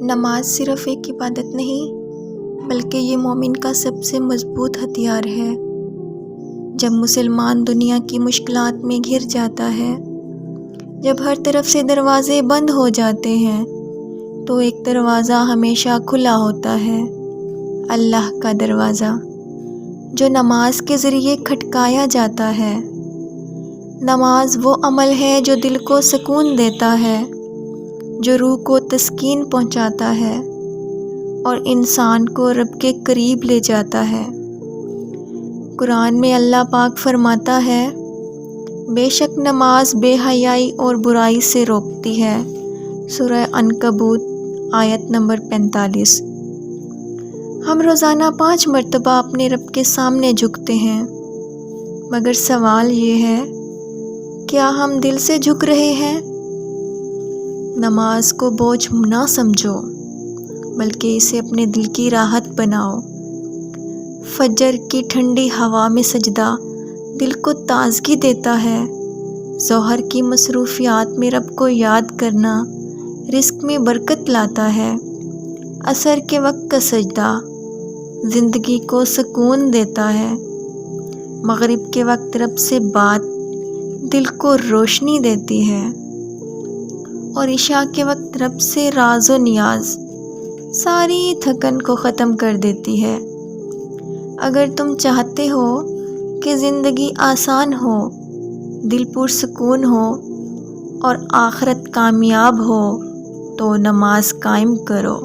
نماز صرف ایک عبادت نہیں بلکہ یہ مومن کا سب سے مضبوط ہتھیار ہے۔ جب مسلمان دنیا کی مشکلات میں گھر جاتا ہے، جب ہر طرف سے دروازے بند ہو جاتے ہیں، تو ایک دروازہ ہمیشہ کھلا ہوتا ہے، اللہ کا دروازہ، جو نماز کے ذریعے کھٹکایا جاتا ہے۔ نماز وہ عمل ہے جو دل کو سکون دیتا ہے، جو روح کو تسکین پہنچاتا ہے اور انسان کو رب کے قریب لے جاتا ہے۔ قرآن میں اللہ پاک فرماتا ہے، بے شک نماز بے حیائی اور برائی سے روکتی ہے۔ سورہ عنکبوت آیت نمبر 45۔ ہم روزانہ 5 مرتبہ اپنے رب کے سامنے جھکتے ہیں، مگر سوال یہ ہے، کیا ہم دل سے جھک رہے ہیں؟ نماز کو بوجھ نہ سمجھو، بلکہ اسے اپنے دل کی راحت بناؤ۔ فجر کی ٹھنڈی ہوا میں سجدہ دل کو تازگی دیتا ہے۔ ظہر کی مصروفیات میں رب کو یاد کرنا رزق میں برکت لاتا ہے۔ عصر کے وقت کا سجدہ زندگی کو سکون دیتا ہے۔ مغرب کے وقت رب سے بات دل کو روشنی دیتی ہے، اور عشاء کے وقت رب سے راز و نیاز ساری تھکن کو ختم کر دیتی ہے۔ اگر تم چاہتے ہو کہ زندگی آسان ہو، دل پرسکون ہو اور آخرت کامیاب ہو، تو نماز قائم کرو۔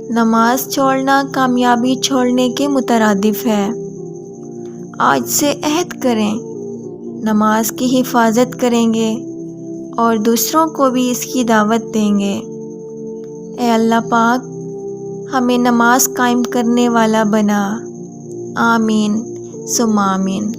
نماز چھوڑنا کامیابی چھوڑنے کے مترادف ہے۔ آج سے عہد کریں، نماز کی حفاظت کریں گے اور دوسروں کو بھی اس کی دعوت دیں گے۔ اے اللہ پاک، ہمیں نماز قائم کرنے والا بنا۔ آمین ثم آمین۔